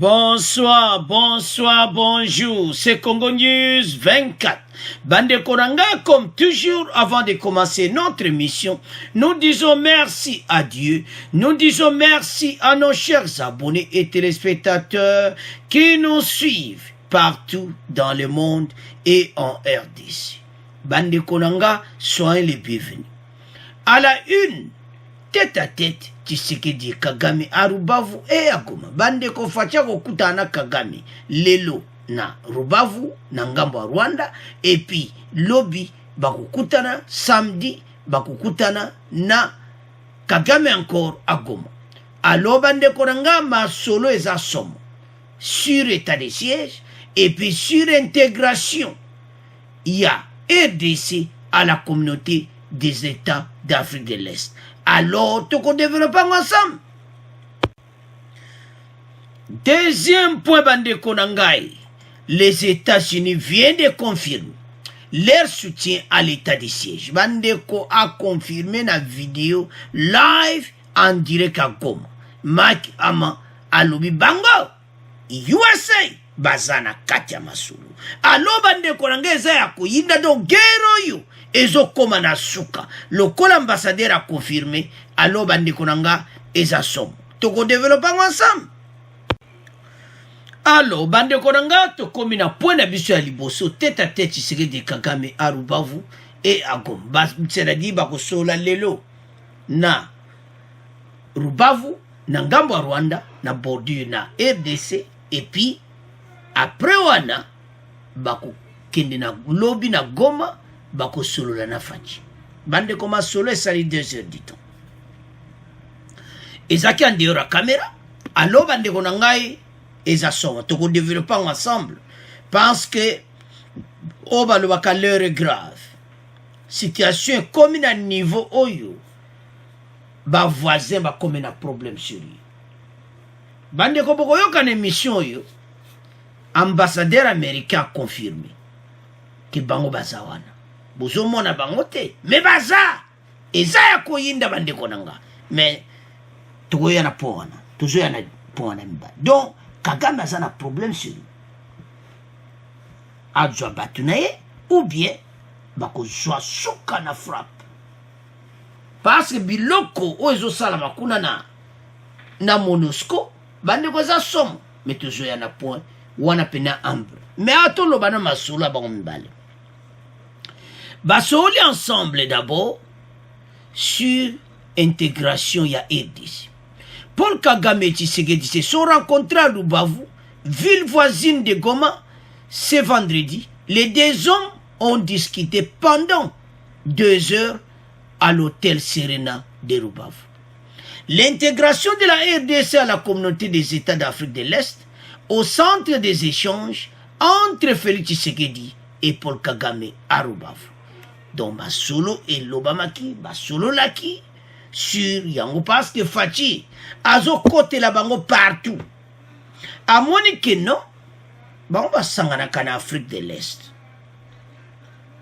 Bonsoir, bonsoir, bonjour, c'est Congo News 24. Bande Koranga, comme toujours, avant de commencer notre émission, nous disons merci à Dieu, nous disons merci à nos chers abonnés et téléspectateurs qui nous suivent partout dans le monde et en RDC. Bande Koranga, soyez les bienvenus. À la une, tête à tête, Tshisekedi Kagame à Rubavu et à Goma. Bande ko facha kokutana Kagame lelo na Rubavu na ngambo ya Rwanda et puis lobi bakukutana samedi bakukutana na Kagame encore à Goma. Alors bande koranga ma solo eza somo sur état de siège et puis sur intégration. Il y a RDC à la communauté des États d'Afrique de l'Est. Alors, tout qu'on développe ensemble. Deuxième point, Bande Konangai. Les États-Unis viennent de confirmer leur soutien à l'état de siège. Bande Ko a confirmé la vidéo live en direct à Goma. Mike Ama Alobi Bango, USA, Bazana Katia Masulu. Alors, Bande Konangai Zayako, Yinda do Gero yo. Ezo koma na suka. Le col ambassadeur a confirmé. Alors bande konanga eza som. Toko développe ensemble. Alors bande konanga to komi na point na biso ya liboso tête à tête Tshisekedi Kagame à Rubavu et à Goma. C'est-à-dire bako sola lelo na Rubavu na ngambo ya Rwanda na bordure na RDC et puis après wana bako kende na lobby na Goma. Bako solo la nafachi. Bande koma solo sali 2 heures du temps. Ezaki en dehors la caméra. Alors bande konangai eza soma. Toko développer ensemble. Parce que oba le baka l'heure est grave. Situation comme à niveau oyo. Ba voisin ba comme un problème sur lui. Bande ko boko yoka na émission yo. Ambassadeur américain a confirmé que bango bazawana. Bozomona bangote mais baza eza ya koyinda bande konanga mais toya na pona tozoya na pona mba donc Kagame aza na problème sur lui adwa batunaye ou bien bakozwa suka na frappe parce que biloko ozo sala makuna na MONUSCO bande koza somo mais tozoya na point wana pena ambre mais atolo bana masula bango mbale. Basoli ensemble d'abord sur intégration ya RDC. Paul Kagame et Tshisekedi se sont rencontrés à Rubavu, ville voisine de Goma, ce vendredi. Les deux hommes ont discuté pendant 2 heures à l'hôtel Serena de Rubavu. L'intégration de la RDC à la communauté des États d'Afrique de l'Est au centre des échanges entre Félix Tshisekedi et Paul Kagame à Rubavu. Donc Basolo et Lobamaki, Basolo Laki, sur Yango parce que Fachi, Azo côté la bango partout. À Monique non, bango basangana kana Afrique de l'Est.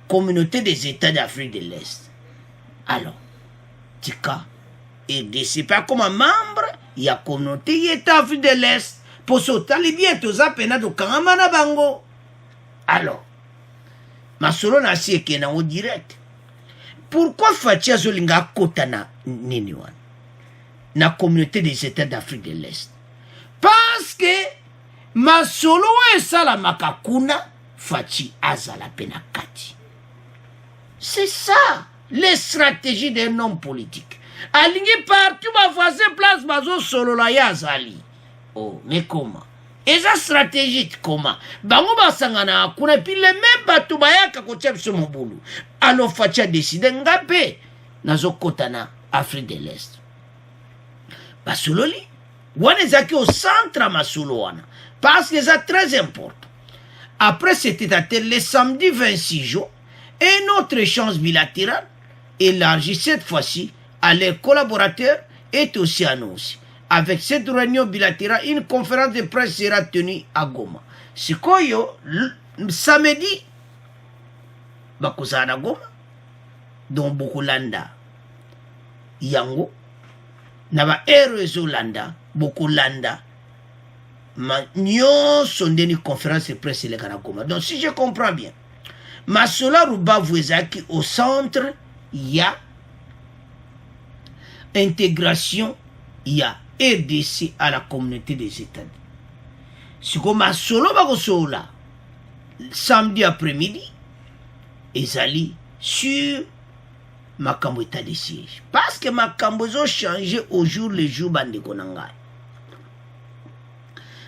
Communauté des États d'Afrique de l'Est. Alors, Tika, et c'est pas comme un membre, il y a communauté des États d'Afrique de l'Est. Pour ce talibien, tout ça, pena do kangamana bango. Alors, Masolo na si eke na o direct. Pourquoi Fatia Zolinga kota na nini wana? Na communauté des États d'Afrique de l'Est. Parce que Masolo e sala makakuna Fachi azala pena kati. C'est ça, les stratégies d'un homme politique. Alingi partout ma voisin place bazo solo la yazali. Oh, mais comment? Et ça stratégique comment? Bango basangana kuna puis les mêmes bato bayaka ko tchep sur mon boulot. Alors Fatia décidé ngapé nazo kotana Afrique de l'Est. Basololi wana zaki au centre Masolo wana parce que c'est très important. Après c'était à le samedi 26 juin un autre échange bilatéral élargi cette fois-ci à leurs collaborateurs est aussi annoncé. Avec cette réunion bilatérale, une conférence de presse sera tenue à Goma. Sikoyo, samedi, bakozana Goma, donc beaucoup landa, yango, naba RSO landa, beaucoup landa, Nous sommes une conférence de presse et les Kanakoma. Donc, si je comprends bien, Masola Rubavu Ezaki au centre, il y a intégration, il y a RDC à la communauté des États. Si comme Masolo Bagosola, samedi après-midi, Ezali sur Makambo état de siège. Parce que Makambo ont changé au jour le jour bande konanga.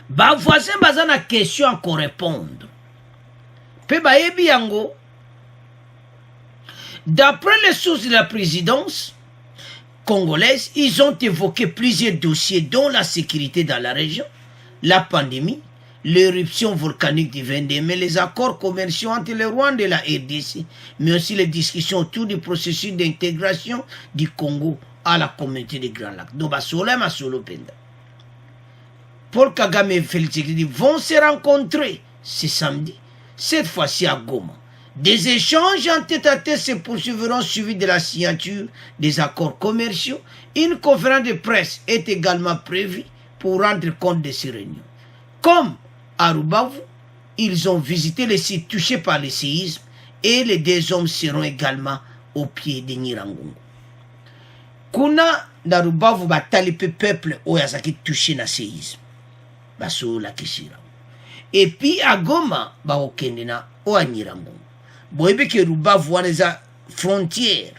Ba voisin baza na question encore répondre. Pe ba yebi yango. D'après les sources de la présidence congolaise, ils ont évoqué plusieurs dossiers dont la sécurité dans la région, la pandémie, l'éruption volcanique du 22 mai, les accords commerciaux entre le Rwanda et la RDC, mais aussi les discussions autour du processus d'intégration du Congo à la communauté des Grands Lacs. Donc, Paul Kagame et Félix Tshisekedi vont se rencontrer ce samedi, cette fois-ci à Goma. Des échanges en tête-à-tête se poursuivront suivis de la signature des accords commerciaux. Une conférence de presse est également prévue pour rendre compte de ces réunions. Comme à Rubavu, ils ont visité les sites touchés par le séisme et les deux hommes seront également au pied de Nirangongo. Kuna na Rubavu batali pe peuple oyazaki touché na séisme. Baso la kishira. Et puis à Goma ba okende na oya Nirangongo. Boyebe ke Rubavu wana za frontière.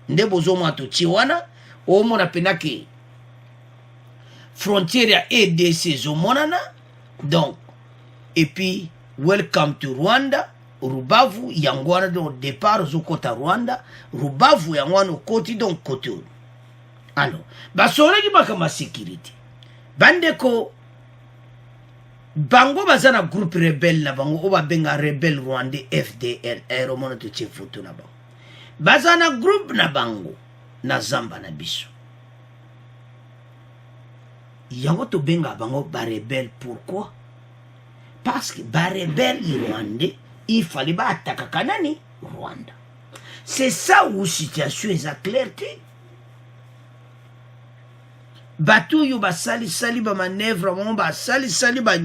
Nde bozo mwato chiwana o mona penake frontière ya EDC zo monana. Donc, et puis, welcome to Rwanda, Rubavu, Yangwana, donc, départ, Zokota Rwanda, Rubavu, Yangwana, Koti, donc, Koto. Alors, Basoregi Bakama sécurité. Bandeko, Bango Bazana groupe rebelle, na Bango, Oba Benga rebelle Rwandais, FDL, Aéromona de Tchefoto, na Bango. Bazana groupe na Bango, na Zamba na Biso. Yango to benga bango ba rebelle. Pourquoi? Parce que ba rebelle rwandais, il fallait ba attaquer kanani Rwanda. C'est ça où situation est clarté. Batou yo ba sali ba manœuvre ba sali ba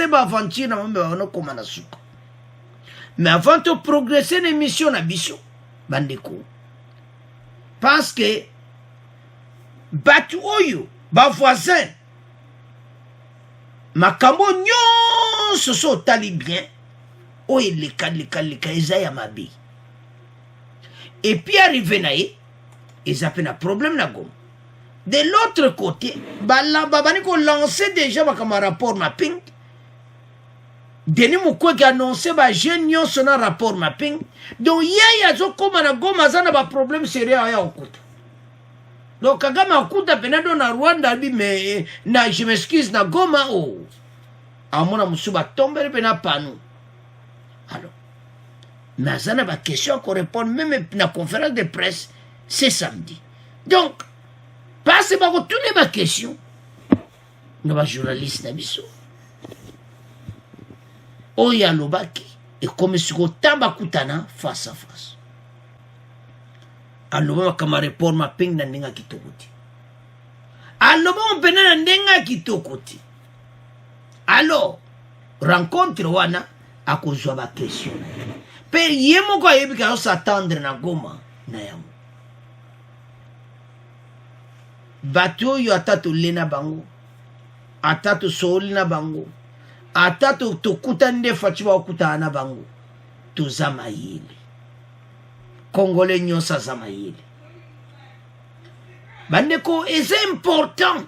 ba aventure na mbe ono komana suka. Mais avant de progresser les missions na biso bandeko. Parce que batou oyo ba voisin makambo nyonso so tali bien oye leka eza ya mabe. Et puis arrivé na ye ils appellent un problème na Goma. De l'autre côté babani ko lancer déjà comme un rapport mapping. Denis Mukwege a annoncé ba jeune nyonso na rapport mapping. Donc ya zo koma na Goma zana ba problème sérieux ya okuta. Donc Kagame akuta penado na Rwanda bi mais na je m'excuse na Goma oh. Amona musuba tombere pena panu. Alors nazana ba question qu'on répond même na conférence de presse c'est samedi. Donc passe ba ko tune ba question. Na ba journaliste na biso. Oya lobaki et comme si ko tamba kutana face à face. Aloba kama report mapping na ndinga kitokoti. Aloba mpena na ndinga kitokoti. Alors, rencontre wana akozwa ba question. Pe yemo ko yebi ka s'attendre na Goma na yango. Bato yo atato lena bango. Atato soli na bango. Atato tokuta nde fachiwa okuta na bango. Tozama yele. Congolais nyonsa zamayele. Bandeko, c'est important.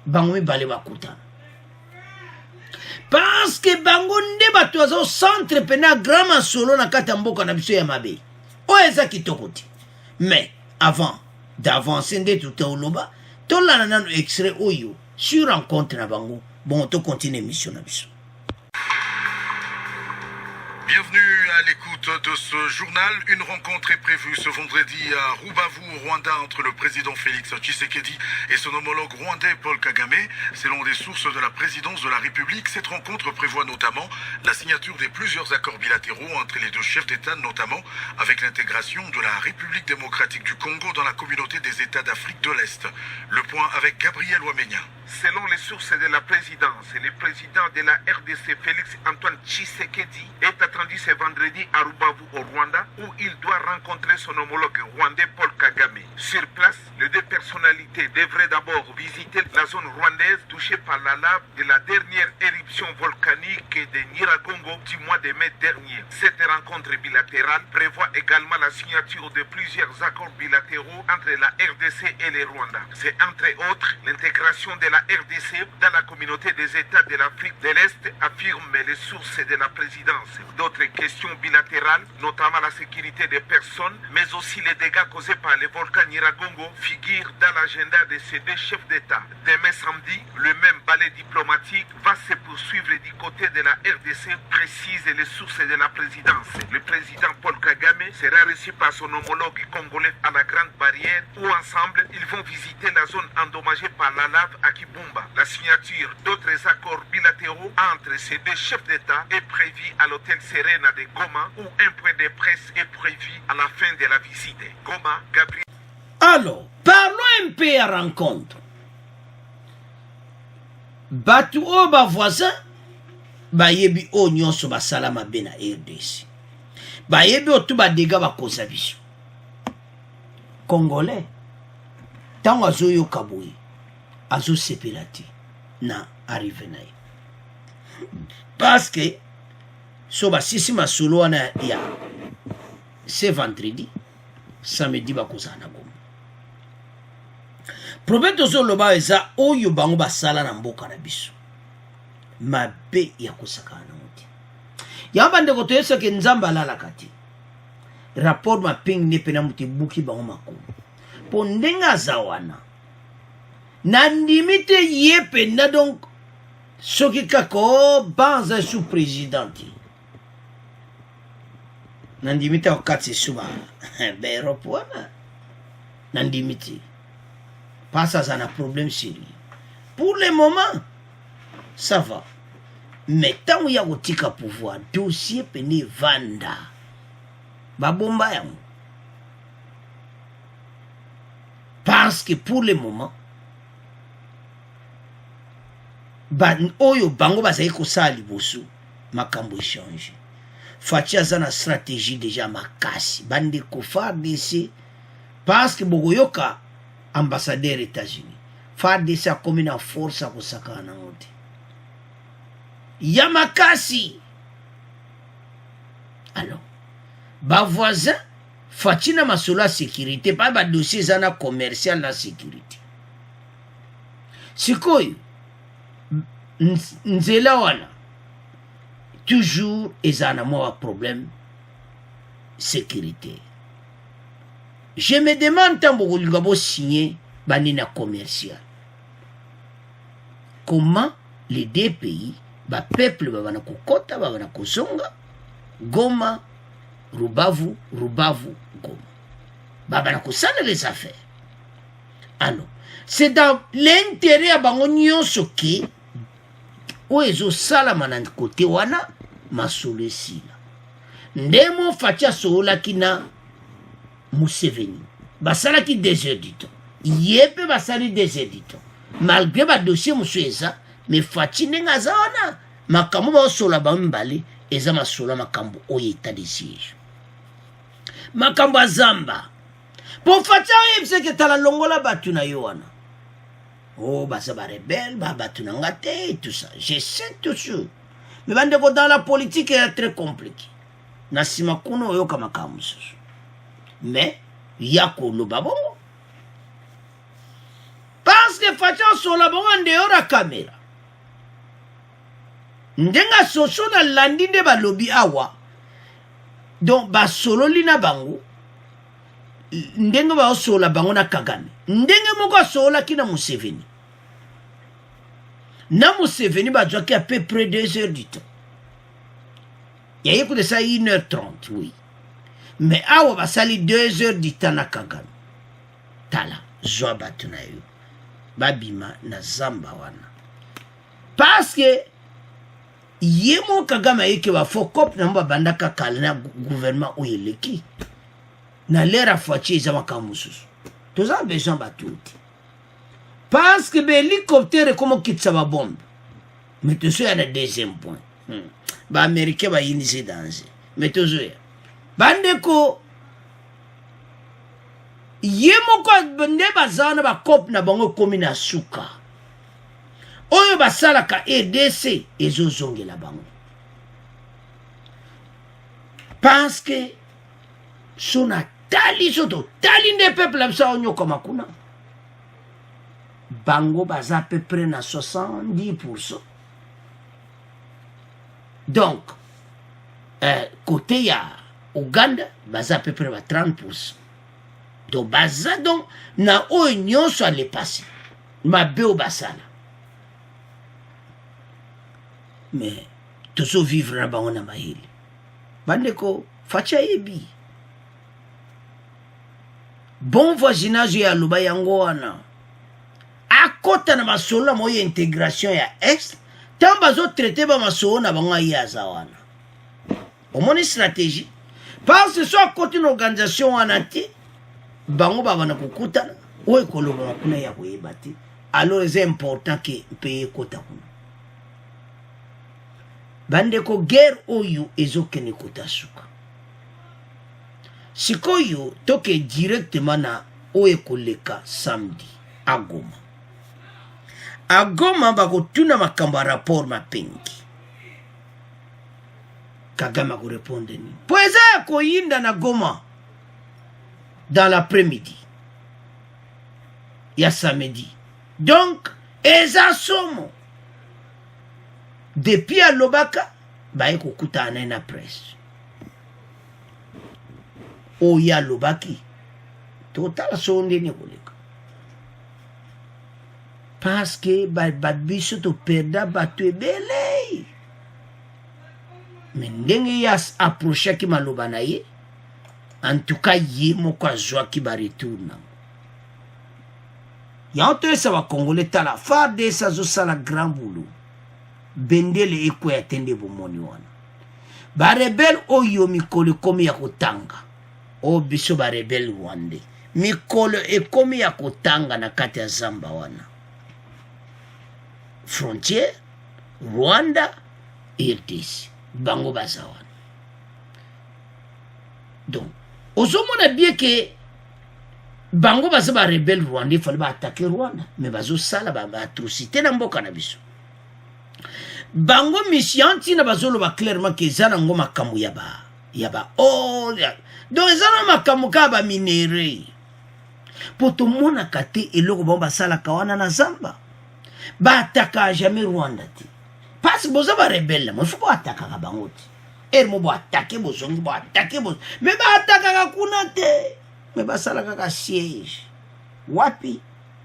Bango mi bale bakuta. Parce que bango nde bato azo centre pena grama solo na kata mboka na biso ya mabe. O eza kitokoti. Mais avant d'avancer nde tout oloba, to la nanu extrait oyo sur rencontre na bango. Bon, to continue mission na biso. Bienvenue à l'écoute de ce journal. Une rencontre est prévue ce vendredi à Rubavu, au Rwanda, entre le président Félix Tshisekedi et son homologue rwandais Paul Kagame. Selon des sources de la présidence de la République, cette rencontre prévoit notamment la signature des plusieurs accords bilatéraux entre les deux chefs d'État, notamment avec l'intégration de la République démocratique du Congo dans la communauté des États d'Afrique de l'Est. Le point avec Gabriel Wamenya. Selon les sources de la présidence, le président de la RDC, Félix Antoine Tshisekedi, est attendu ce vendredi à Rubavu au Rwanda, où il doit rencontrer son homologue rwandais Paul Kagame. Sur place, les deux personnalités devraient d'abord visiter la zone rwandaise touchée par la lave de la dernière éruption volcanique de Nyiragongo du mois de mai dernier. Cette rencontre bilatérale prévoit également la signature de plusieurs accords bilatéraux entre la RDC et le Rwanda. C'est entre autres l'intégration de la RDC dans la communauté des États de l'Afrique de l'Est, affirment les sources de la présidence. D'autres questions bilatérales, notamment la sécurité des personnes, mais aussi les dégâts causés par le volcan Nyiragongo, figurent dans l'agenda de ces deux chefs d'État. Demain samedi, le même ballet diplomatique va se poursuivre du côté de la RDC, précisent les sources de la présidence. Le président Paul Kagame sera reçu par son homologue congolais à la Grande Barrière, où ensemble, ils vont visiter la zone endommagée par la lave à Kibumba. La signature d'autres accords bilatéraux entre ces deux chefs d'État est prévue à l'hôtel Serena de Goma, où un point de presse est prévu à la fin de la visite. Goma, Gabriel. Alors, parlons un peu à rencontre. Batu o ba voisin, ba yebi o nyonso ba salama bena RDC. Ba yebi o tu ba dega ba kosa biso. Congolais, tango azo yo kabouye, azo sepelati na arrive na ye. Parce que, so ba sisi masolo wana ya, c'est vendredi, samedi ba kosa na goma. Prophète ozo loba eza oyo bango basala na mboka na biso. Mabe ya kosaka na muti. Yamba ndeko toyesa ke nzamba alala kati. Rapport ma ping ne pena muti buki bango makumu. Po ndenga zawana. Na ndimite yepe na donc soki kako banza sous présidenti. Na ndimite wakati suba. Beropo wana. Na ndimite. Pas ça, ça a un problème sérieux. Pour le moment, ça va. Mais tant qu'il y a un pouvoir, dossier pene vanda. Babomba yango. Parce que pour le moment, oyo bango bazali kosala liboso makambo échange. Fatia zana stratégie déjà makasi. Bande ko FARDC parce que bogoyoka ambassadeur États-Unis. FARDC a comme une force à kosaka na ngote. Yamakasi. Alors, ba voisin fatina masolo sécurité, pas ba dossier zana commercial na sécurité. Sikoyo nzela wana toujours ezana mo problème sécurité. Je me demande tant que signer banina commercial. Comment les deux pays, ba peuple babana kokota babana kozonga, Goma, Rubavu, Goma. Babana kosala les affaires. Alors, c'est dans l'intérêt à bango nyonso ke o ezo sala manand côté wana masolo sila. Ndemo fatia sola kina Museveni. Basala ki 2 heures du temps. Yepe basali 2 heures du temps. Malgré ba dossier musueza, mais fati nenga zawana. Makambo ba osola ba mbali, eza masola makambo oye état de siège. Makambo azamba. Pour fati yebse ke tala longola batu na yowana. Oh, basa ba rebelle, ba batu na ngate, tout ça. Je sais tout ça. Mais bandeko dans la politique est très compliqué. Nasima kuno yoka makambo susu. Mais yako lo babongo parce que facha sola bongo ndeo la caméra ndenga soso na landi nde balobi awa donc ba solo lina bango ndenga ba sola bango na Kagame ndenge moko sola kina Museveni na Museveni ba joki à peu près 2 heures du temps yaye ko de ça 1h30 oui. Mais awa basali 2 heures du temps na Kagame. Tala, joa batu na yo. Babima na zamba wana. Parce que yemo Kagame yeke wa fokop na mba bandaka kalina gouvernement oyeleki. Na lera fachi za makamususu. Toza besoin batuti. parce que l'hélicoptère comment quitte ça va bombe. Mais tout ça, il y a un deuxième point. Les Américains vont initier danger. Mais tout ça, bandeko, yemo kwa bende bazana ba kop na bango komi na suka. Oyo basalaka EDC ezozonge la bango. Parce que sona tali soto tali nde peuple la bisa onyo kama kuna. Bango baza à peu près na 70%. Donc, côté ya Ouganda, baza à peu près à 30%. Donc, baza donc, na oignon soit les passés. Ma béo basala. Mais, toujours vivre na bango na mahili. Bandeko, facha yebi. Bon voisinage ya luba yango wana. Akota na masolo na moye intégration ya Est. Tant bazo traité ba masolo na bango ya zawana. Omoni stratégie. Parce que soit côté une organisation anati, bango bana kukutana, ou ekoloba makuna ya koyebati. Alors c'est important que payer kota kuna. Bandeko guerre oyo ezokene kota suka. Sikoyo toke directement na oekoleka samedi à Goma. A Goma bakotuna makamba rapport mapengi. Kagame ko répondre ni. Poeza ko yinda na Goma dans l'après-midi. Ya samedi. Donc, eza somo. Depuis à Lobaka, bae ko kutana na presse. O ya Lobaki. Total sonde ni koleka. Parce que bat biso to perda batu ebele. Mais ndenge yas approche ki maloba na ye, en tout cas ye moko azwa ki ba retourna. Ya oto sa wa Congolais tala farde sa zo sala grand boulot. Bendele eko ya tende bomoni wana. Ba rebel oyo mikolo komi ya kotanga. O biso ba rebel wande. Mikolo ekomi ya kotanga na kati ya zamba wana. Frontière, Rwanda, RDC. Bango bazawan. Donc, osomona bien que bango baza ba rebelle Rwanda, il fallait ba attaquer Rwanda, mais bazo sala ba atrocité na mboka na biso. Bango missionti na bazo lo ba clairement que zana ngoma kamu yaba oh donc zana makamu ka ba minéré. Pour tout monde a kate eloko ba sala kawana na zamba. Ba attaquer jamais Rwanda ti. Parce que vous avez rebelle, il faut pas attaquer à Bangote. Et vous attaquer, vous attaquer, mais vous attaquer à Kunate. Mais vous allez à siège. Wapi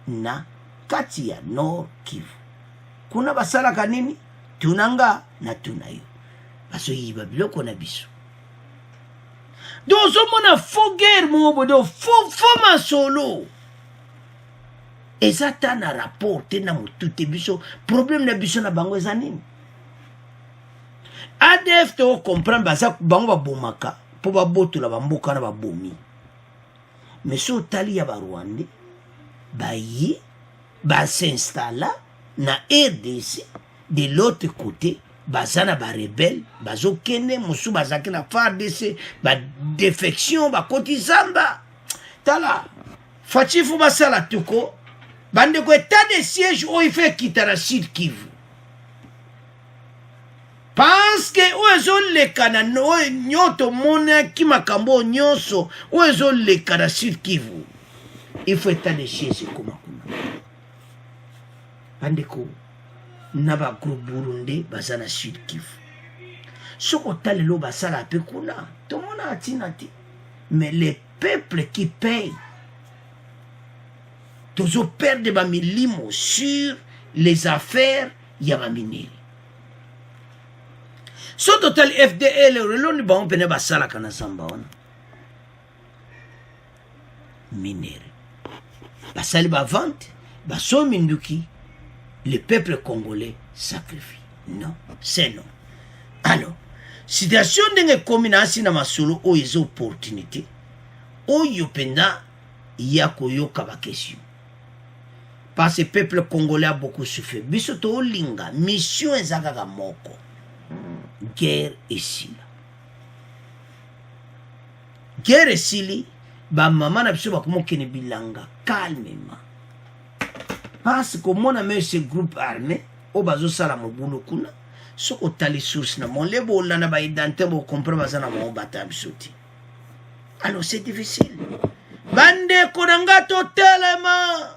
na Katia Nord Kivu. Kuna basala kanini? Tunanga na tunayo. Parce que il va bien qu'on a biso. Donc, on a faux guerre, mon bodo, faux ma solo. Et ça t'a un rapport, t'es na moutoute biso. Problème na biso na bango zanini. ADF te comprend baza bango ba bomaka po ba boto la bamboka na ba bomi. Mais so tali ya ba Rwanda ba yi ba s'installa na RDC de l'autre côté bazana ba rebelle bazo kene musu bazaki na FARDC ba défection ba kotizamba tala fachifu basala tuko bande ko état de siège o il fait quitter Sud Kivu. Parce que oezo leka na nyoto mona ki makambo nyonso oezo leka na Sud Kivu. Il faut état de siège comme kuna. Bande ko naba groupe Burundi bazana Sud Kivu. Soko talelo basala pe kuna to mona atinati. Mais les peuples qui payent tozo perdre ba milimo sur les affaires ya ba mineri. So total FDL reloni ba on pene ba sala kana samba wana. Mineri. Ba sali ba vente, ba so minduki, le peuple congolais sacrifie. Non, c'est non. Alors, situation denge kombinasi na masolo o izo opportunité. O yopenda ya koyoka ba question. parce que le peuple congolais a beaucoup souffert. Biso to linga mission ezakaka moko. Guerre esila. Guerre esili ba maman na biso bakomokene bilanga calmement. Parce que mon ami ce groupe armé o bazo sala mobulu kuna soko tali source na mon lebo la na ba identité bo comprendre bazana mo bata bisoti. Alors c'est difficile. Bande konanga to telema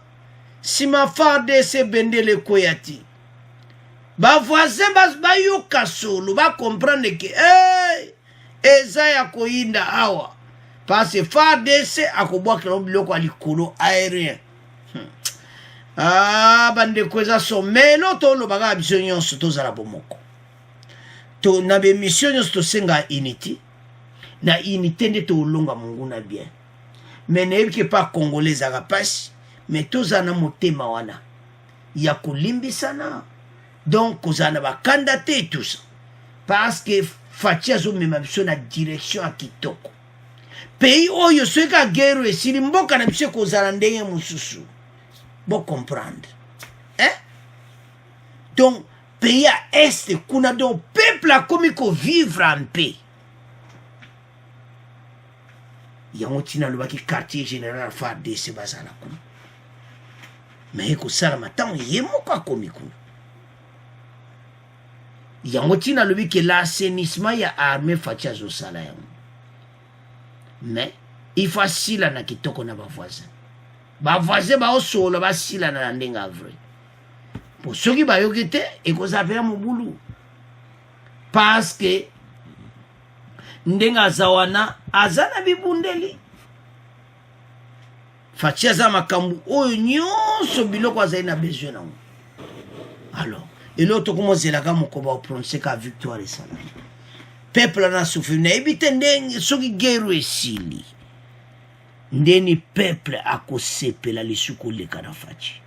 si ma farde se bende le koyati. Ba voisin ba yoka solo ba comprendre que eza ya koyinda awa. Parce que farde se akobwa kilo biloko alikolo aérien. Ah, bande kweza so melo to lo baga biso nyonso to zala bomoko. To na be mission nyonso to senga unity. Na unité nde to longa mungu na bien. Mais ne ke pas congolais agapasi, mais to zana motema wana. Ya kolimbisana. Donc kozana ba candidaté tout ça. Parce que fatia zo mema biso na direction a kitoko. Pays oyo soka guerre esili mboka na biso kozala ndenge mususu. Bon comprendre. Hein? Donc, pays à est, qu'on a donc peuple a commis qu'on vivre en paix. Il y a un petit quartier général faire de ces bazala. Mais il y a un matin, il y a un commis. Il y a un petit que l'assainissement y a armé fatia zo salaire. Mais il faut facile à kitoko na ba voisin. Ba voisin ba osolo ba sila na ndenga vrai. Pour ceux qui ba yokete et ko zapela mobulu. Parce que ndenga zawana azana bibundeli. Fatia za makambu oyo nyonso biloko azaina besoin na. Alors, et l'autre commence la gamme ko ba prononcer ka victoire et salam. Peuple na souffrir na ebite ndenge soki guerre esili. Ndeni peuple akosepela lisuku leka na fachi.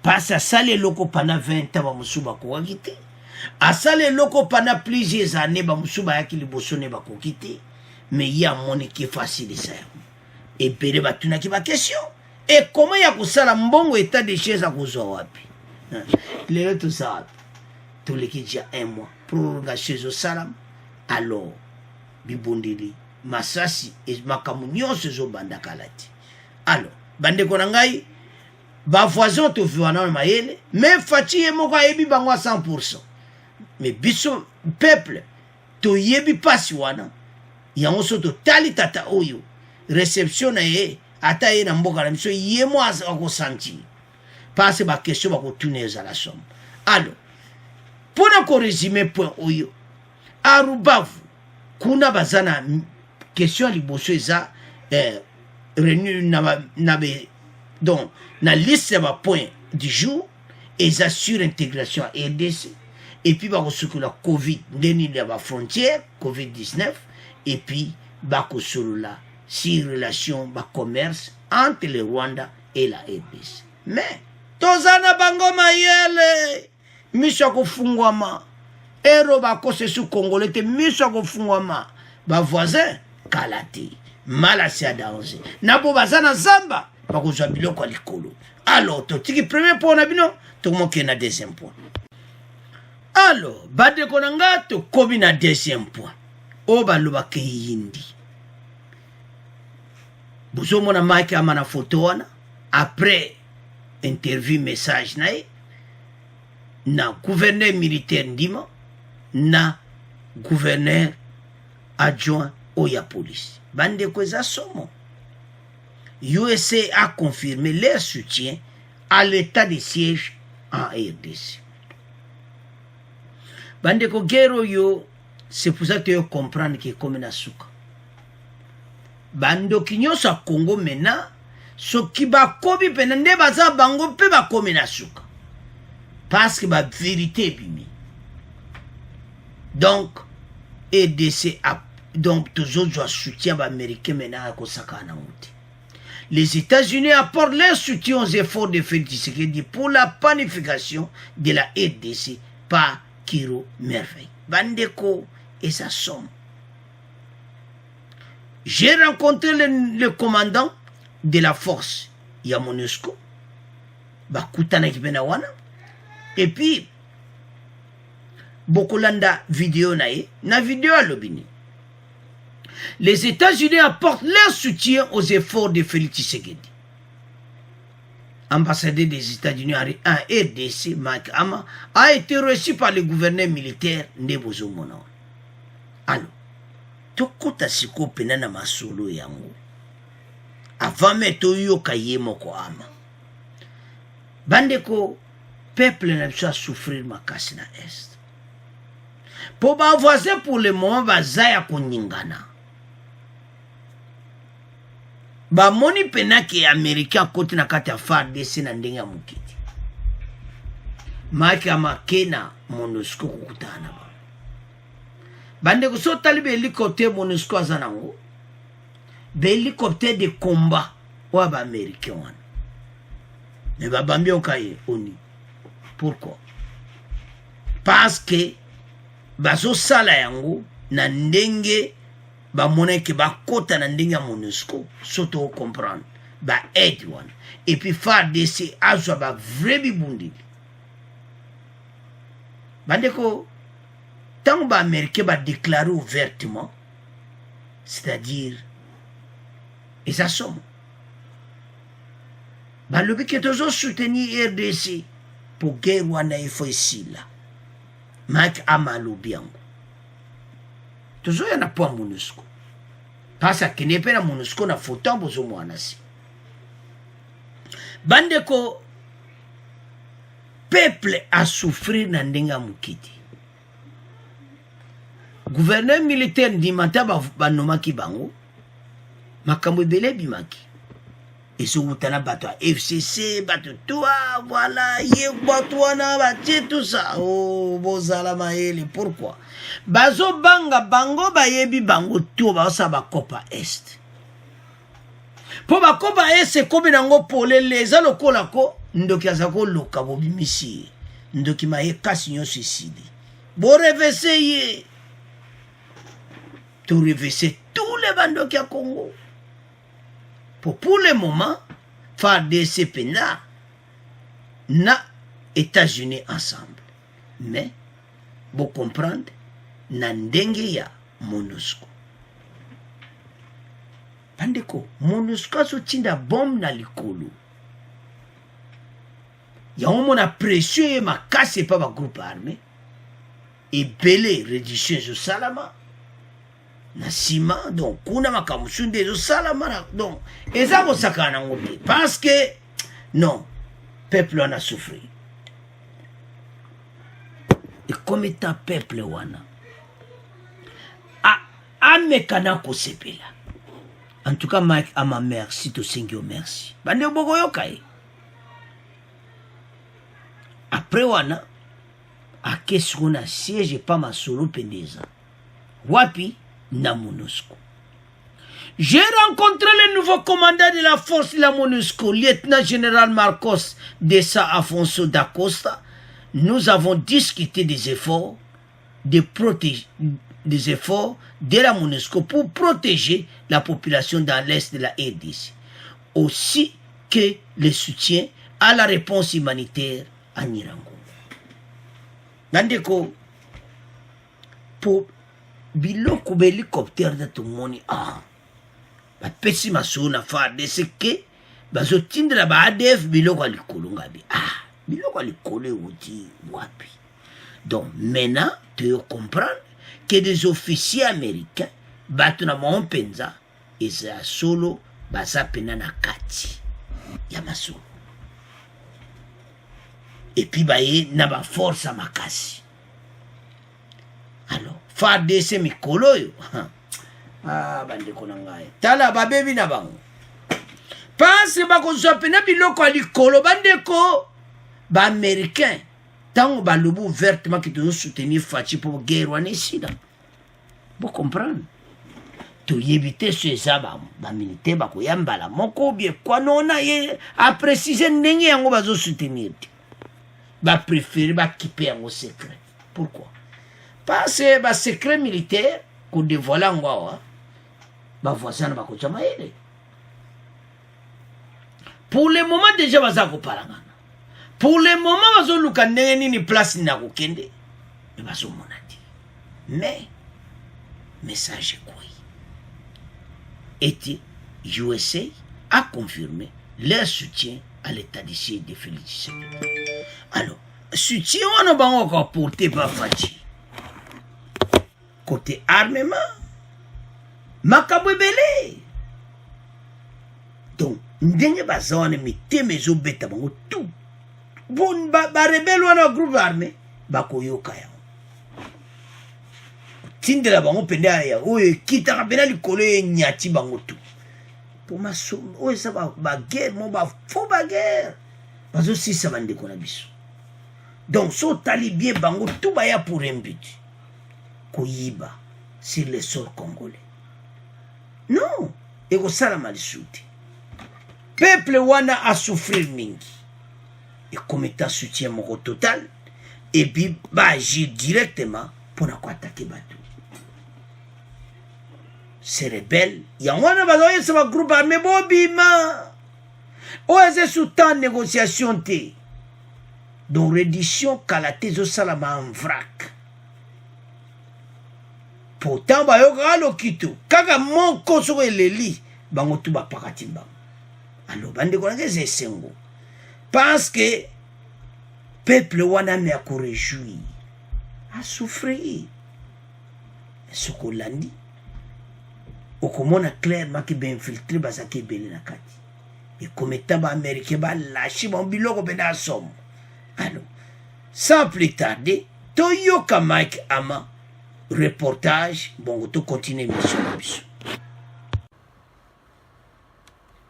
Parce asale loko pana 20 ans ba musuba ko wakite. Asale loko pana plusieurs années ba musuba yaki liboso ne ba ko kite. Mais ya moni ki facile ça. Et pere ba tuna ki ba question. Et comment ya kusala mbongo état de chez a kozo wapi? Lelo tout ça. Tout le qui déjà un mois prolongation au salam. Alors bibondeli masasi et makamunyo sezo banda kalati. Alors, bande konangai ba voisin to viwana mayele, mais fati moko yebi bango 100%. Mais biso peuple to yebi pasi wana. Yango soto tali tata oyo. Réception na ye ata ye na mboka na biso yemo ako santi. Parce ba question ba ko tourner à la somme. Alors, pour na résumer point oyo. Arubavu kuna bazana question liboso eza renu donc na liste de points du jour eza sur intégration à RDC et puis ba ko la Covid ndeni la frontière Covid-19 et puis ba ko la si relation ba commerce entre le Rwanda et la RDC. Mais tozana bango mayele misha kufungwama ero ba kose su congolais te misha kufungwama ba voisin kalati malasi a danger nabo bazana zamba ba kozwa biloko likolo. Alors to tiki premier point na bino to moke na deuxième point. Alors bade konanga to kobi na deuxième point o ba loba ke yindi bozo mona mike amana photo wana après interview message na gouverneur militaire ndima na gouverneur adjoint Oya Police. Bande kweza somo. USA a confirmé leur soutien à l'état de siège en RDC. Bande ko guerre yo, c'est pour ça que tu comprends que comme na suka. Bando kinyo sa Congo mena, so ki ba kobi penande baza bango pe ba komi na suka. Parce que la vérité est bimi. Donc, RDC a donc toujours doit soutien américain maintenant à Kosakana. Les États-Unis apportent leur soutien aux efforts de Félix Tshisekedi pour la planification de la RDC par Kiro Merveille. Bandeko et sa somme. J'ai rencontré le commandant de la force, Yamonusco. bakutana kipena wana et puis bokolanda vidéo na vidéo alobini les États-Unis apportent leur soutien aux efforts de Félix Tshisekedi. Ambassadeur des États-Unis en RDC, Mike Ama, a été reçu par le gouverneur militaire Nebozo Mono. Alors, tokota siko penana masolo yango. Avant meto yoka yemoko ama. Bandeko, peuple n'a pas souffrir makasi na Est. Pour ba voisin pour le moment bazaya koningana. Ba moni penaki Américain kote na kati ya FARDC na ndenge ya mukiti. Maki amakena MONUSCO kukutana ba. Bande ko so talibe hélicoptère MONUSCO azanango. Be hélicoptère de combat wa ba Américain wana. Mais ba bambi okaye oni. Pourquoi? Parce que bazo sala yango na ndenge ba moneke ba kota na ndenge ya MONUSCO soto comprendre ba aide wana et puis FARDC azwa ba vrai bibundi bandeko tant ba américain ba déclarer ouvertement c'est-à-dire et ça somme ba lobi que tozo soutenir RDC pour guerre wana il faut ici là Mike amalobi yango tozo yana po MONUSCO parce que n'est pas MONUSCO na fotan bozo mwanasi bandeko peuple a souffrir na ndenga mukiti gouverneur militaire ndimata banomaki bango makambo ebele bimaki ezokutana bato ya FCC bato toi voilà ye bato wana batie tout ça oh bozala mayele pourquoi bazo banga bango bayebi bango to baosa bakopa est po bakopa est komi nango polele eza lokola ko ndoki aza koloka bobimisi ndoki maye kasi nyonso esili borevese ye to revese tous les bandoki ya Congo. Pour le moment, FARDC pena na États-Unis ensemble. Mais, vous comprenez, na ndenge ya MONUSCO. Bandeko, MONUSCO so tinda bombe na likolo. Ya omona pression ye makase pa ba groupe armé. Et belé rédition zo salama. Na sima donc kuna makamusunde zo salama donc eza ko sakana ngote parce que non peuple en a souffert et comme étant peuple wana a mekana ko sepela en tout cas Mike à ma merci to singyo merci bande boko yokai après wana a kesu na siège pas ma solo pendeza wapi na MONUSCO. J'ai rencontré le nouveau commandant de la force de la MONUSCO, lieutenant général Marcos de Sa Afonso da Costa. Nous avons discuté des efforts de la MONUSCO pour protéger la population dans l'est de la RDC, aussi que le soutien à la réponse humanitaire à Nirango. Nandeko, pour biloko hélicoptère de tout le monde ba pesi maso na FARDC ke bazo tindra ba ADF biloko alikolo ngabi biloko alikolo uti wapi donc maintenant tu comprends que des officiers américains batu na mompenza eza solo baza pena na kati ya maso et puis baye na ba force makasi alors FARDC mikolo yo bandeko na ngai tala babebi na bango parce bakozwa pena biloko ya likolo bandeko ba-américain tango balobi ouvertement ke tozo soutenir Faci po guerre wana esila bo comprendre toyebi te so eza bamilitaire bakoyambala moko bie kwanona ye aprécise ndenge yango bazosoutenir te bapréféré bakipe yango secret pourquoi parce que ba secret militaire ko dévoiler ngwa ba voisin ba ko chama ele pour le moment déjà baza ko parangana pour le moment bazoluka ndenge nini place na kokende mais bazomona te mais message quoi était USA a confirmé leur soutien à l'état de siège de Félix Tshisekedi. Alors soutien on a encore porté par Fachi côté armement makabwebele donc ndenge bazawane miteme ezobeta bango tout bon barebele wana groupe armé bakoyoka yango tindela bango pende aya oyo ekitaka pena likolo enyati bango tout po masomo oyo eza baguerre mo bafo baguerre bazosisa bandeko na biso donc so otali bien bango tout baya pour un but koyiba sur le sol congolais non ekosalama lisusu te peuple wana a souffrir mingi et comme état soutien moko total et puis agir directement pour attaquer bateau c'est rebelle yango wana bazoyesa ba groupe armé bobima oyo eza sous temps négociation te donc reddition kala te ezosalama en vrac pourtant bayokaka lokito kaka moko soko eleli bango tu bapakati bango alors bandeko nanga eza esengo parce que peuple wana me akoréjouir asouffrir soko olandi okomona clairement ke bainfiltre bazaki ebele na kati ekometa baaméricain balashi bango biloko mpe na asomo alors sans plus tarder toyoka Mike Ama reportage bongo to continue mission na biso.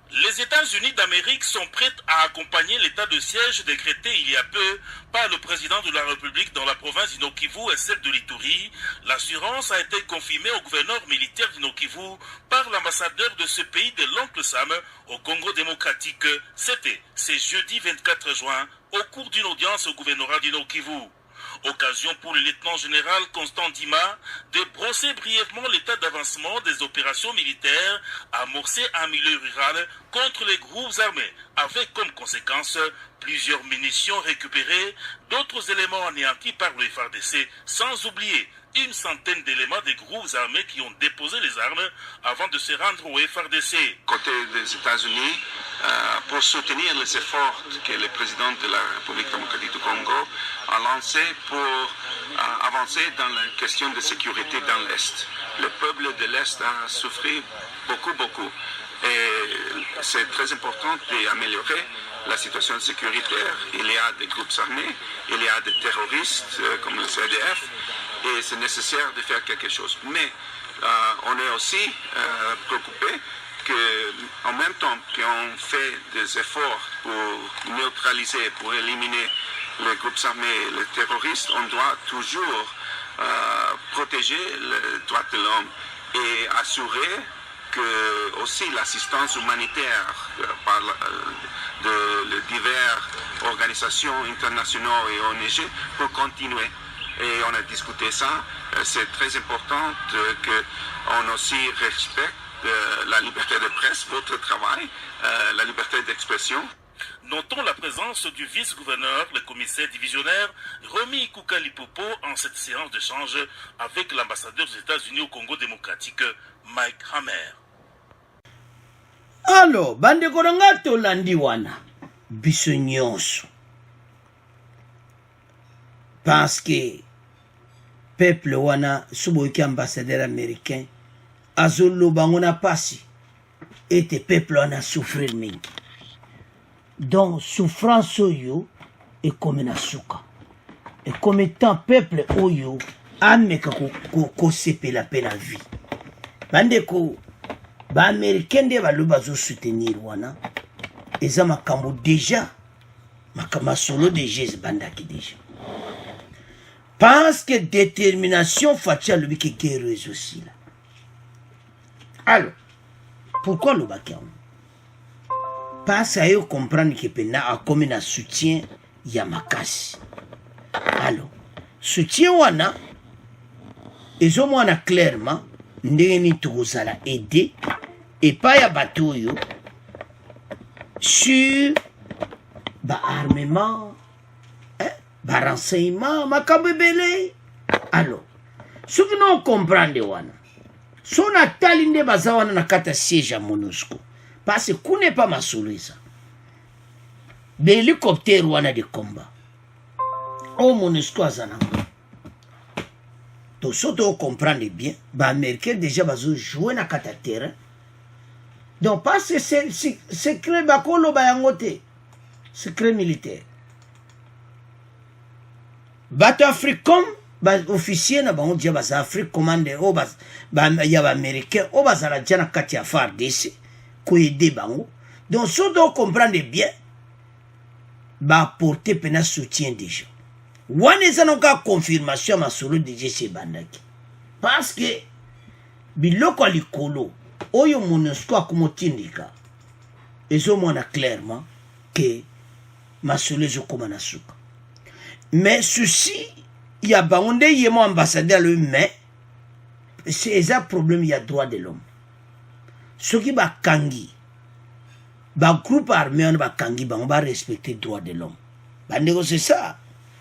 Les États-Unis d'Amérique sont prêts à accompagner l'état de siège décrété il y a peu par le président de la République dans la province du Nord-Kivu et celle de l'Ituri. L'assurance a été confirmée au gouverneur militaire du Nord-Kivu par l'ambassadeur de ce pays de l'oncle Sam au Congo démocratique. C'est jeudi 24 juin au cours d'une audience au gouvernorat du Nord-Kivu. Occasion pour le lieutenant-général Constant Dima de brosser brièvement l'état d'avancement des opérations militaires amorcées en milieu rural contre les groupes armés, avec comme conséquence plusieurs munitions récupérées, d'autres éléments anéantis par le FARDC, sans oublier une centaine d'éléments des groupes armés qui ont déposé les armes avant de se rendre au FARDC. Côté des États-Unis, pour soutenir les efforts que le président de la République démocratique du Congo a lancés pour avancer dans la question de sécurité dans l'Est. Le peuple de l'Est a souffert beaucoup. Et c'est très important d'améliorer la situation sécuritaire. Il y a des groupes armés, il y a des terroristes comme le CDF, et c'est nécessaire de faire quelque chose. Mais on est aussi préoccupé qu'en même temps qu'on fait des efforts pour neutraliser, pour éliminer les groupes armés, les terroristes, on doit toujours protéger les droits de l'homme et assurer que aussi l'assistance humanitaire par de diverses organisations internationales et ONG pour continuer. Et on a discuté ça. C'est très important qu'on aussi respecte la liberté de presse, votre travail, la liberté d'expression. Notons la présence du vice-gouverneur, le commissaire divisionnaire Romy Kukalipopo en cette séance d'échange avec l'ambassadeur des États-Unis au Congo démocratique, Mike Hammer. Alors, bandeko nanga tolandi wana biso nyonso parce que peuple wana suboki ambassadeur américain azoloba ngo na pasi ete peuple wana souffrir mingi donc souffrance oyo ekomi na suka ekomi étant peuple oyo ameka kosepela mpe na vie bandeko baaméricain nde balobi bazosoutenir wana eza makambo déjà makambo solo déjà ezibandaki déjà parce que détermination Fachi alobi ke guerre aussi là. Alors pourquoi lobaki yango parce ayo comprendre ke pena akomi na soutien ya makasi. Alors soutien wana ezomwana clairement ndenge nini tokozala aider epai ya bato oyo sur armement, renseignement, makambo ebele. Alors, ce que nous comprenons wana, son atali nde baza wana na kata siège à MONUSCO, parce que kune pas masuluisa. L'hélicoptère wana de combat. Au MONUSCO azana. Donc, ça doit comprendre bien, les Américains déjà bazo jouer na kata terrain. Donc, parce que c'est secret bakolo bayangote, secret militaire. Bato africain, officier na bango dia basa Afrique commande o ya ba américain o bazala dia na kati ya FARDC ko aider bango. Donc, ça doit comprendre bien, apporter pena soutien déjà. Wane zanoka confirmation masolo DJ Sebandaki. Parce que biloko likolo oyo MONUSCO akumotindika ezomona clairement que masolo ezokoma na suka. Mais ceci il y a bangonde yemo ambassadeur le mais c'est un problème il y a droit de l'homme. Ce qui ba kangi ba groupe armé on ba kangi ba on va respecter droit de l'homme. Ba négocier ça.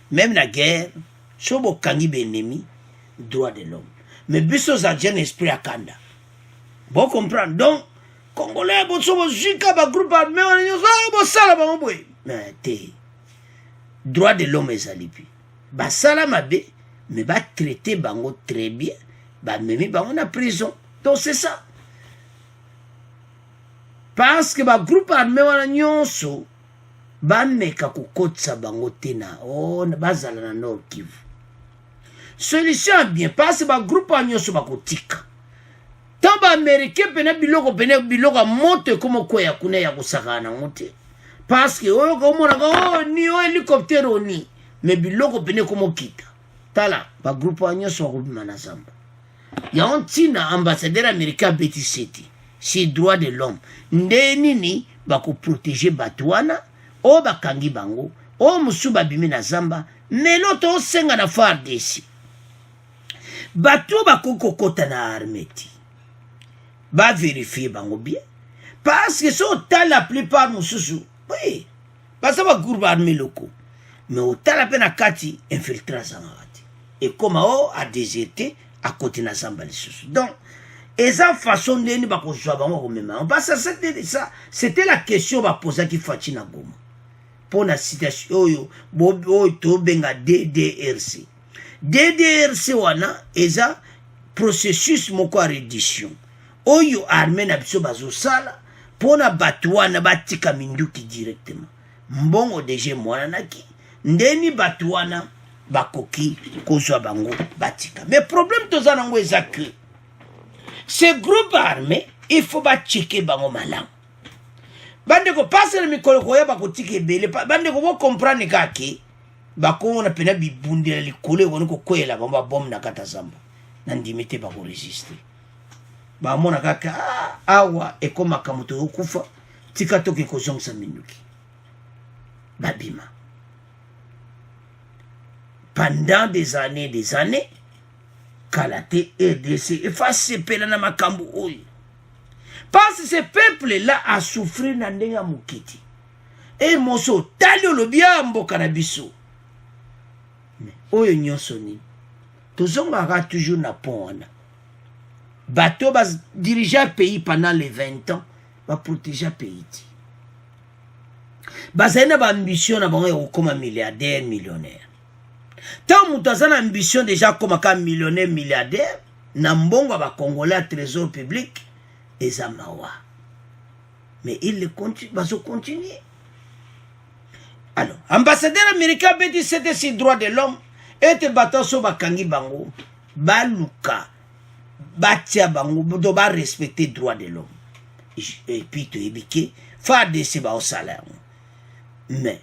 Même la guerre, si on a un ennemi, droit de l'homme. Mais biso za un esprit à Kanda. Bon comprendre. Donc, Congolais, bon so jika ba groupe armé, bon sala ba mboy. Mais droit de l'homme est alipi. Ba sala mabe, mais ba traiter bango très bien. Ba memi bango na prison. Donc c'est ça. Parce que ba groupe armé wana nyonso bameka kukotsa bango tena bazala na Nord Kivu. Solution bien parce que groupe nyonso bakotika. Tant ba américain pena biloko monte comme quoi ya kuna ya kusaka na ngote. Parce que oyo komona ni hélicoptère oni mais biloko pena comme kita. Tala ba groupe nyonso bakobima na zamba. Ya ontina ambassadeur américain Betty City. C'est droit de l'homme. Ndenini bako protéger batwana. O bakangi bango, o musuba bimi na zamba, melo to senga na FARDC. Bato bakoko kota na armeti. Ba vérifier bango bien. Parce que so la plupart mususu, oui, parce que ba groupe armé locaux. Mais au la pena kati infiltra zangati. Et comme a déserté à côté na zamba les susu. Donc, esa façon de ni bako jwa bango komema. Parce que c'était la question ba posa ki Faci na Goma. Pour la citation oyo to benga DDRC. DDRC wana eza processus moko a reddition. Oyo armée na biso bazo sala pona batwana batika minduki directement. Mbongo deje mwana naki ndeni batwana bakoki kozwa bango batika. Mais problème toza nango eza que ce groupe armé il faut ba checker bango malamu. Bande ko passe le mikolo ko yeba ko tike bele bande ko comprendre kaki bako na pena bibundela likole ko ko kwela ba bom na kata zamba na ndimite ba ko résister ba mona kaka awa e koma kamuto okufa tika toke ko zongsa minuki babima pendant des années Kalate RDC efface pela na makambu oyo. Parce que ce peuple-là a souffert na ndenga mukiti. Et moso tali olobia mboka na biso. Mais oyo nyonso ni. Tozongaka toujours na pont wana. Bateau va diriger le pays pendant les 20 ans, va protéger le pays. Bazana ba ambition na bango comme milliardaire, millionnaire. Tant moutazana ambition déjà comme un millionnaire, milliardaire, na mbongo ba Congolais trésor public. Ezamawa. Mais il va continuer. Alors, ambassadeur américain Betty c'était si droit de l'homme et te battant sur bakangi bango baluka batia bango doit respecter droit de l'homme. Et puis tu ébiqué FARDC ba au salaire. Mais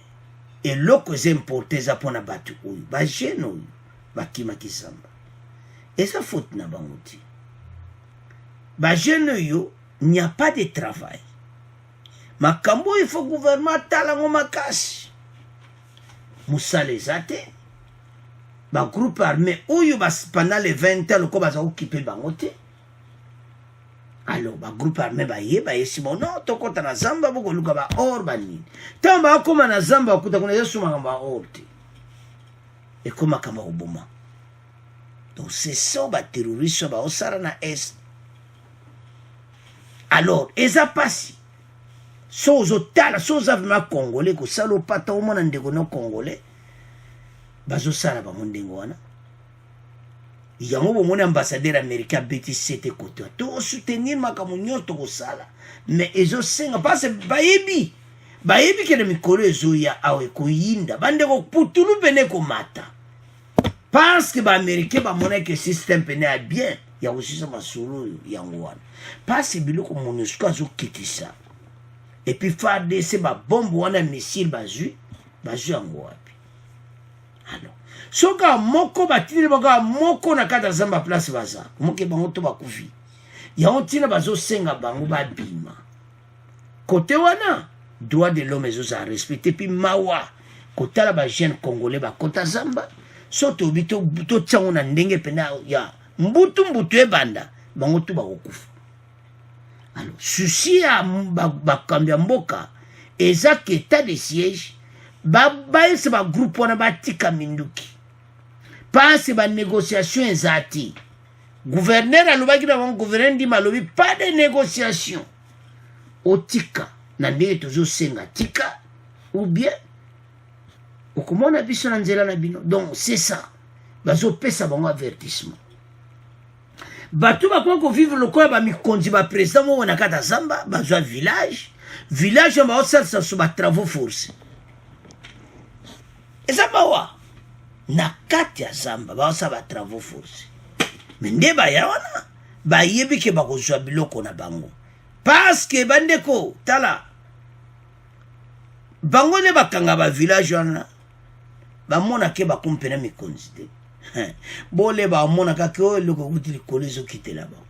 et l'autre c'est importé ça pour na batu ou ba geno ba kima kisamba. Et ça faute na bango ti. Bah, il n'y a pas de travail. Makambo, il faut gouvernement talango makasi. Moussa les athées. Bah, groupe armé, où pendant les 20 ans, le combat a occupé bangote. alors groupe armé bayeba esimo non tokota na zamba boko luka ba or banini tamba akoma na zamba okuta kuna yesu makamba or te et comme kama oboma. Donc c'est ça ba terroriste ba osara na est. Alors eza pasi sozo tala soza vima congolais ko salo pata o mona ndeko no congolais bazo sala ba mondengo wana. Yango bomoni ambassadeur américain beti sete côté to soutenir makamu nyoto ko sala mais ezo senga parce bayebi ke na mikolo ezo ya awe ko yinda bande ko putulu bene ko mata parce que ba américain ba mona que système pene a bien ya aussi ça masolo yango wana parce biloko monusco azo kitisa et puis farde c'est ba bombe wana missile bazu yango wapi alors soka moko batini baka moko na kata zamba place baza moke bango to bakufi ya ontina bazo senga bango babima côté wana droit de l'homme ezo a respecter puis mawa kotala ba jeune congolais ba kota zamba soto bito to tsango na ndenge pena ya mbutu ebanda bango to bakufa. Alors souci ya bakambia mboka ezak état de siège ba ese ba groupe wana batika minduki passe ba négociation ezati gouverneur alobaki na bango gouverneur ndi malobi pas de négociation otika na ndenge tozo senga tika ou bien okomona biso na nzela na bino. Donc c'est ça bazo pesa bango avertissement bato bakwako vivre lokola ba mikonzi ba président mo na kata zamba bazo village ba osalisa so ba travaux forcés eza bawa na kati ya zamba baosa ba travaux forcés mais nde baya wana bayebi ke bakozwa biloko na bango parce que bandeko tala bango ne bakanga ba village wana bamona ke bakumpena mikonzi te bole bamona ka ke o loko kuti likolo ezokitela bango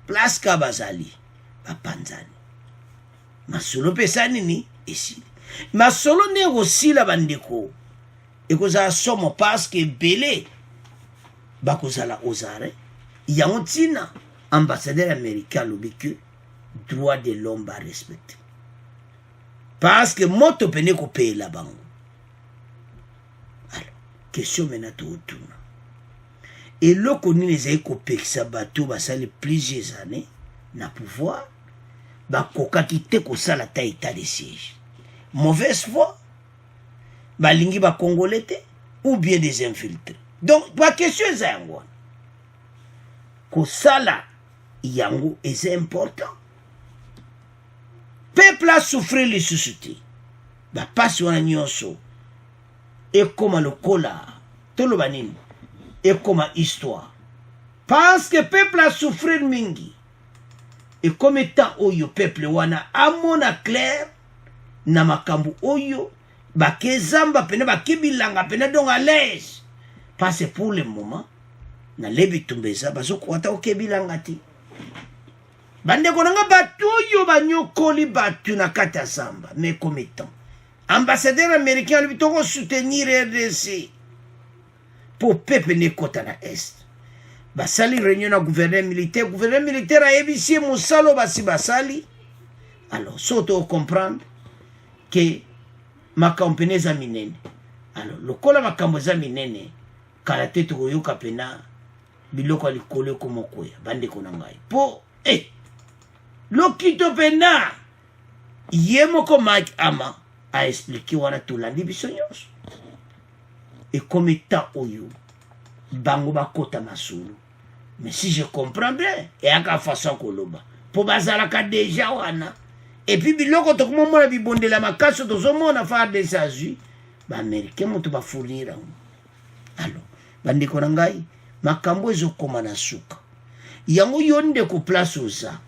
place ka bazali bapanzani masolo pesa nini esili masolo nde ekosila bandeko ekozala somo parce que belé bakozala ozare yango ntina ambassadeur américain alobi ke droit de l'homme ba respecter parce que moto pene kopela bango. Alors question mena tootuna eloko nini ezali kopekisa bato basali plusieurs années na pouvoir bakokaki te kosala ta état de siège mauvaise foi balingi ba congolais te ou bien des infiltrés. Donc ba question eza yango wana kosala yango eza important peuple a souffrir lisusu te bapasi wana nyonso ekoma lokola toloba nini ekoma histoire parce que peuple a souffrir mingi ekoma etant oyo peuple wana amona clair na makambo oyo bakezamba pene bakibilanga pene donc à l'aise parce que pour le moment na lebi tumbeza bazokwata okebilanga ti bandeko nanga batu oyo banyokoli batu na kati ya zamba mais comme étant ambassadeur américain lui toko soutenir RDC pour peuple ne kota na est basali réunion na gouverneur militaire a ebisi musalo basi basali. Alors soto comprendre que makambo za minene alors lokola makambo za minene kala tetu koyoka pena biloko likolo komokoya bandeko na ngai po lokito pena yemoko Mike Ama a expliqué wana tulandi biso nyonso et comme état oyo bango bakota masulu mais si je comprends bien et aka façon koloba po bazalaka déjà wana et puis biloko tokomona bibondela makaso tozomona fa des azui ba américain moto ba fournir. Alors bandeko na ngai makambo ezokoma na suka yango yonde ko place oza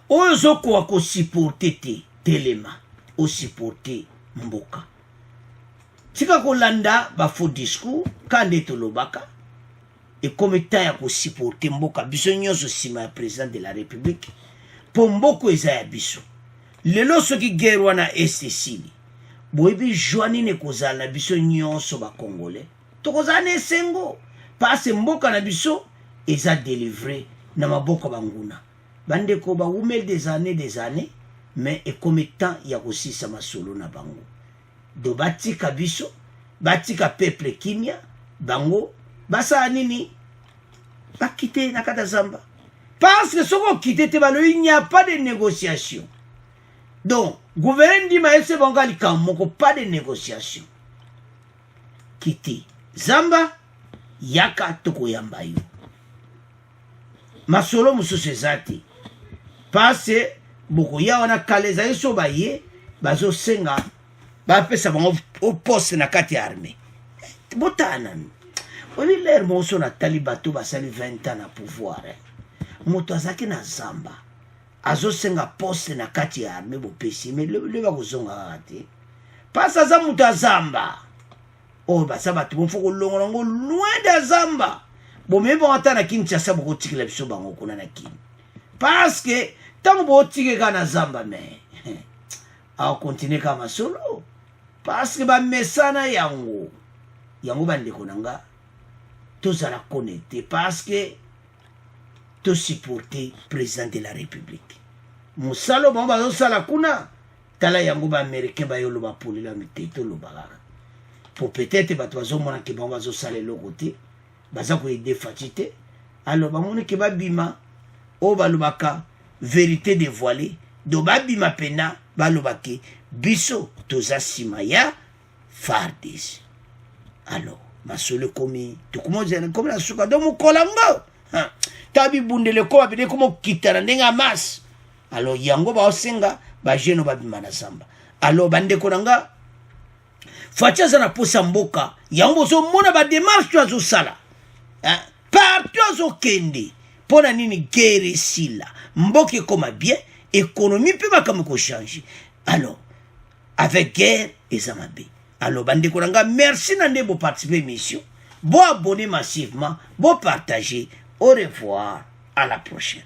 ozo ko supporter te telema o supporter mboka tika kolanda ba faux discours kande tolobaka et comme état ya ko supporter mboka biso nyonso sima ya président de la république po mboko eza ya biso lelo soki guerre wana esesili boyebi joani ne kozala biso nyonso ba congolais tokozala na esengo parce mboka na biso eza délivré na maboko banguna bande ko ba umel des années mais et comme temps ya kosisa masolo na bango do batika biso batika peuple kimia bango basa nini bakite na kata zamba parce que soko kite te balo il n'y a pas de négociation donc gouvernement dit maese bangali kamoko pas de négociation kite zamba yaka toko yamba yo masolo mususu ezati parce boko ya wana kaleza yeso baye bazo senga bapesa bango au poste na kati ya armée botana oni l'air moso na talibato basali 20 ans na pouvoir moto azaki na zamba azo senga poste na kati ya armée bopesi mais le ba kozonga kati parce aza moto azamba oh basa batu bon foko longola ngo loin de zamba bon même bon ata na Kinshasa boko tikela biso bango kuna na kin parce que tant bo tike kana zamba mais a continuer kama solo parce que ba mesana yango bande konanga tozala connecté parce que to supporter président de la République musalo bon bazo sala kuna tala yango ba américain ba yolo ba polila miteto lo balaka pour peut-être ba tozo mona ke bon bazo sala le côté baza ko aider fatité alors ba mona ke ba bima o ba lubaka vérité dévoilée do ba bima pena ba lubaki biso toza simaya fardis alors masolo komi to kumoja comme la suka do mukolango tabi bundele ko abide como kitana ndenga mas alors yango ba osenga ba jeno ba bimana samba alors bande konanga facha sana posa mboka yango so mona ba démarche azo sala partout azo kende pona nini guerre sila mboka koma bien économie peut pas comme ko changer alors avec guerre et zamabe alors bande konanga merci nande bo participer mission bo abonner massivement bo partager au revoir à la prochaine.